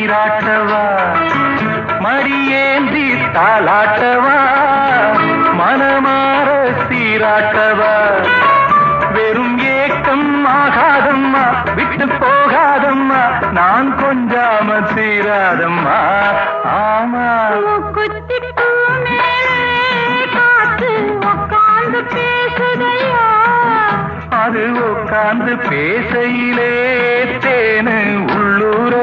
நீராட்டவா மடியேந்தி தாளாட்டவா மனமாற சீராட்டவா வெறும் ஏக்கம் ஆகாதம்மா விட்டு போகாதம்மா நான் கொஞ்சாம சீராதம்மா ஆமா அது உட்கார்ந்து பேசையிலே தேனு உள்ளூர